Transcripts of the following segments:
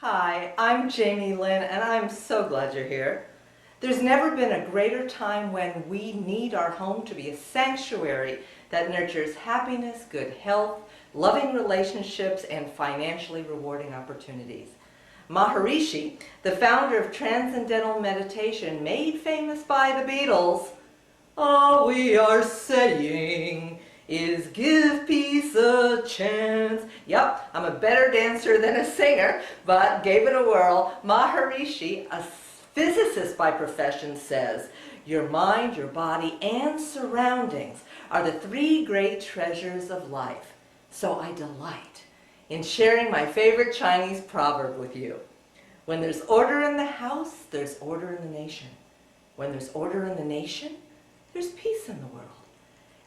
Hi, I'm Jami Lin, and I'm so glad you're here. There's never been a greater time when we need our home to be a sanctuary that nurtures happiness, good health, loving relationships, and financially rewarding opportunities. Maharishi, the founder of Transcendental Meditation, made famous by the Beatles, all we are saying is give peace a chance. Yep, I'm a better dancer than a singer, but gave it a whirl. Maharishi, a physicist by profession, says, your mind, your body, and surroundings are the three great treasures of life. So I delight in sharing my favorite Chinese proverb with you. When there's order in the house, there's order in the nation. When there's order in the nation, there's peace in the world.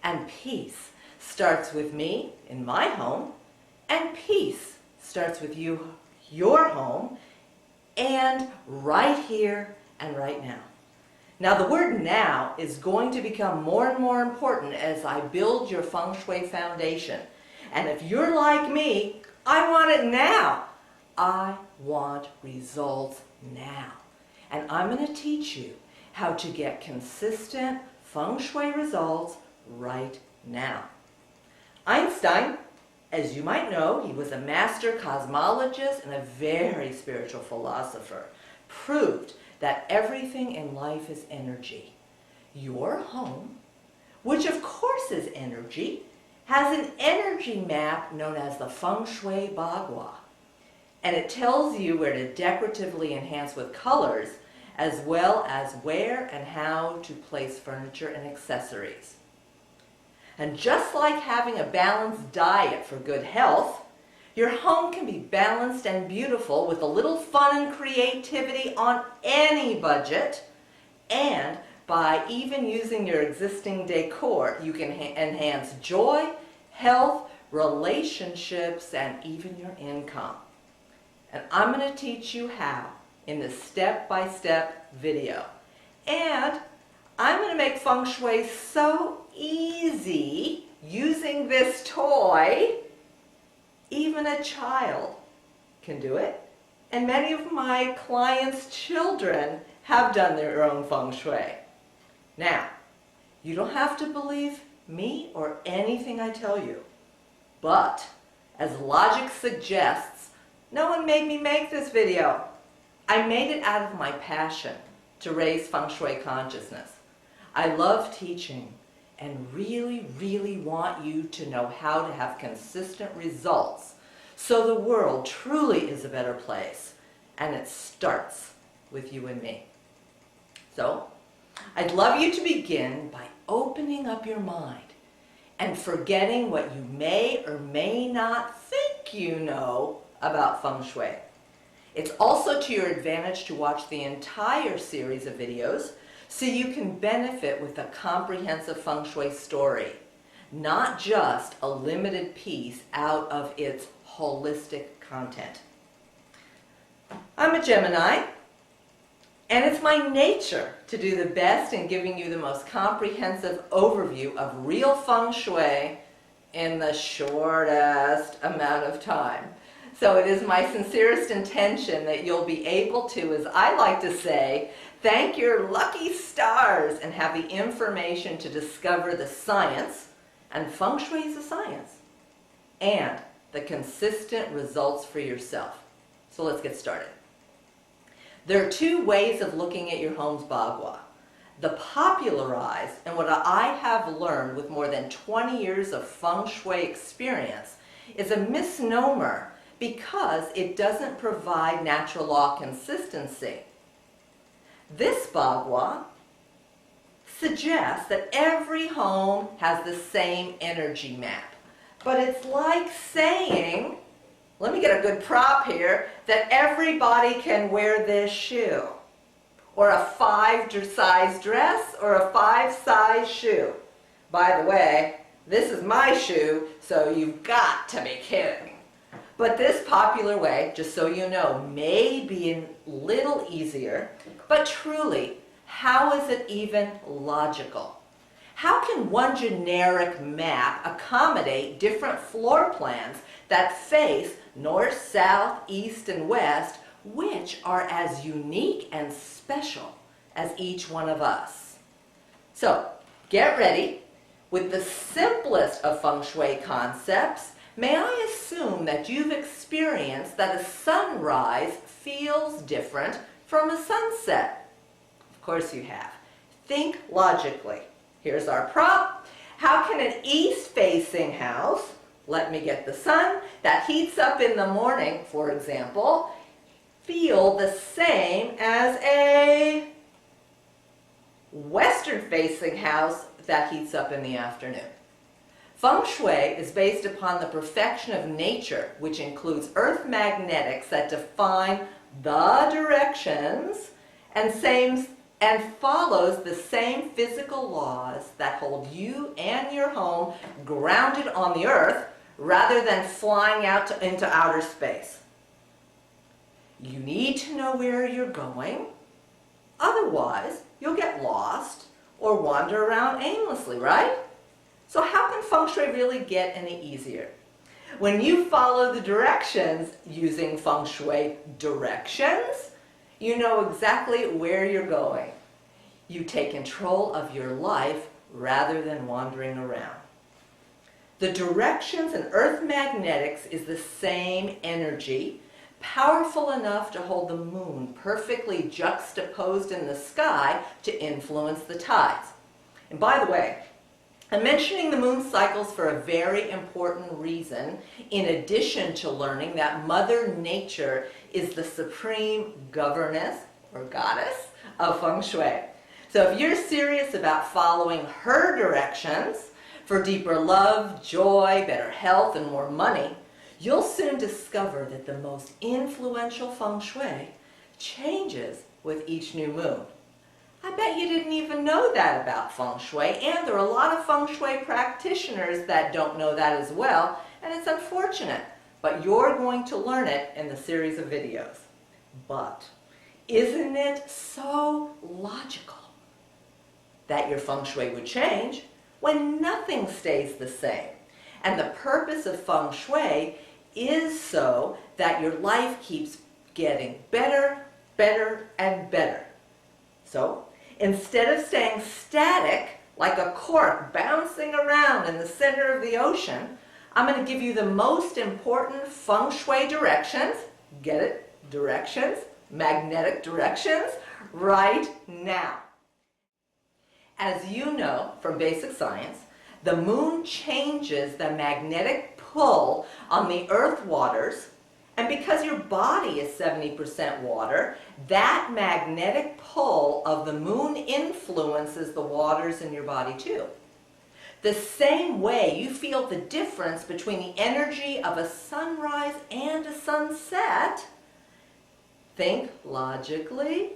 And peace starts with me in my home, and peace starts with you, your home, and right here and right now. Now the word now is going to become more and more important as I build your Feng Shui foundation. And if you're like me, I want it now. I want results now. And I'm going to teach you how to get consistent Feng Shui results right now. Einstein, as you might know, he was a master cosmologist and a very spiritual philosopher, proved that everything in life is energy. Your home, which of course is energy, has an energy map known as the Feng Shui Bagua. And it tells you where to decoratively enhance with colors, as well as where and how to place furniture and accessories. And just like having a balanced diet for good health, your home can be balanced and beautiful with a little fun and creativity on any budget. And by even using your existing decor, you can enhance joy, health, relationships, and even your income. And I'm going to teach you how in this step-by-step video. And I'm going to make Feng Shui so easy using this toy, even a child can do it. And many of my clients' children have done their own Feng Shui. Now, you don't have to believe me or anything I tell you. But, as logic suggests, no one made me make this video. I made it out of my passion to raise Feng Shui consciousness. I love teaching and really want you to know how to have consistent results so the world truly is a better place, and it starts with you and me. So, I'd love you to begin by opening up your mind and forgetting what you may or may not think you know about Feng Shui. It's also to your advantage to watch the entire series of videos so you can benefit with a comprehensive Feng Shui story, not just a limited piece out of its holistic content. I'm a Gemini, and it's my nature to do the best in giving you the most comprehensive overview of real Feng Shui in the shortest amount of time. So it is my sincerest intention that you'll be able to, as I like to say, thank your lucky stars and have the information to discover the science, and Feng Shui is a science, and the consistent results for yourself. So let's get started. There are two ways of looking at your home's Bagua. The popularized, and what I have learned with more than 20 years of Feng Shui experience, is a misnomer because it doesn't provide natural law consistency. This Bagua suggests that every home has the same energy map. But it's like saying, let me get a good prop here, that everybody can wear this shoe, or a 5-size dress, or a 5-size shoe. By the way, this is my shoe, so you've got to be kidding. But this popular way, just so you know, may be a little easier, but truly, how is it even logical? How can one generic map accommodate different floor plans that face north, south, east, and west which are as unique and special as each one of us. So, get ready. With the simplest of Feng Shui concepts, may I assume that you've experienced that a sunrise feels different from a sunset? Of course you have. Think logically. Here's our prop. How can an east-facing house, let me get the sun, that heats up in the morning, for example, feel the same as a western-facing house that heats up in the afternoon? Feng Shui is based upon the perfection of nature, which includes earth magnetics that define the directions and follows the same physical laws that hold you and your home grounded on the earth rather than flying out into outer space. You need to know where you're going, otherwise you'll get lost or wander around aimlessly, right? So how can Feng Shui really get any easier? When you follow the directions using Feng Shui directions, you know exactly where you're going. You take control of your life rather than wandering around. The directions in earth magnetics is the same energy, powerful enough to hold the moon perfectly juxtaposed in the sky to influence the tides. And by the way, I'm mentioning the moon cycles for a very important reason, in addition to learning that Mother Nature is the supreme governess or goddess of Feng Shui. So if you're serious about following her directions for deeper love, joy, better health, and more money, you'll soon discover that the most influential Feng Shui changes with each new moon. I bet you didn't even know that about Feng Shui, and there are a lot of Feng Shui practitioners that don't know that as well, and it's unfortunate, but you're going to learn it in the series of videos. But isn't it so logical that your Feng Shui would change when nothing stays the same? And the purpose of Feng Shui is so that your life keeps getting better, better, and better. So, instead of staying static like a cork bouncing around in the center of the ocean, I'm going to give you the most important Feng Shui directions, get it? Directions, magnetic directions, right now. As you know from basic science, the moon changes the magnetic pull on the earth waters, and because your body is 70% water, that magnetic pull of the moon influences the waters in your body too. The same way you feel the difference between the energy of a sunrise and a sunset, think logically.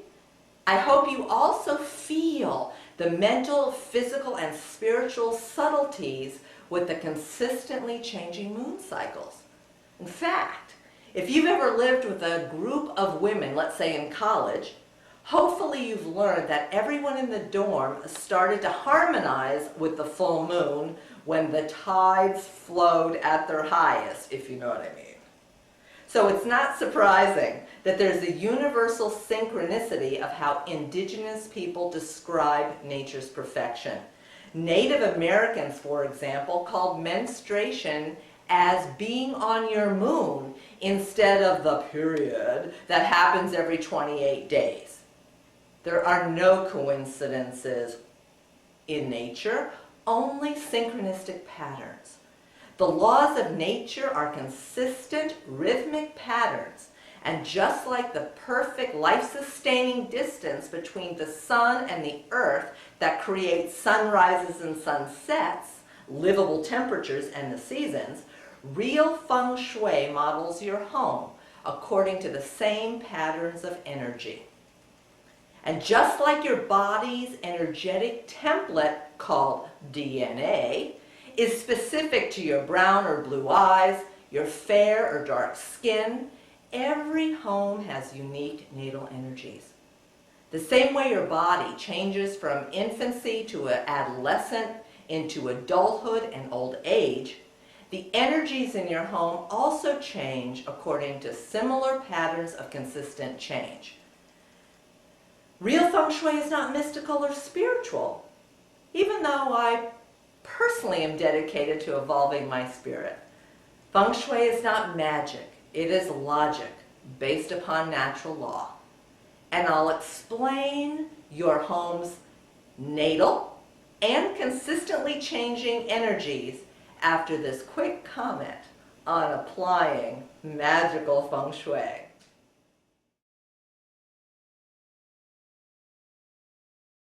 I hope you also feel the mental, physical, and spiritual subtleties with the consistently changing moon cycles. In fact, if you've ever lived with a group of women, let's say in college, hopefully you've learned that everyone in the dorm started to harmonize with the full moon when the tides flowed at their highest, if you know what I mean. So it's not surprising that there's a universal synchronicity of how indigenous people describe nature's perfection. Native Americans, for example, called menstruation as being on your moon instead of the period that happens every 28 days. There are no coincidences in nature, only synchronistic patterns. The laws of nature are consistent rhythmic patterns, and just like the perfect life-sustaining distance between the sun and the earth that creates sunrises and sunsets, livable temperatures, and the seasons, real Feng Shui models your home according to the same patterns of energy. And just like your body's energetic template, called DNA, is specific to your brown or blue eyes, your fair or dark skin, every home has unique natal energies. The same way your body changes from infancy to adolescent into adulthood and old age, The energies in your home also change according to similar patterns of consistent change. Real Feng Shui is not mystical or spiritual, even though I personally am dedicated to evolving my spirit. Feng Shui is not magic, it is logic based upon natural law. And I'll explain your home's natal and consistently changing energies after this quick comment on applying magical Feng Shui.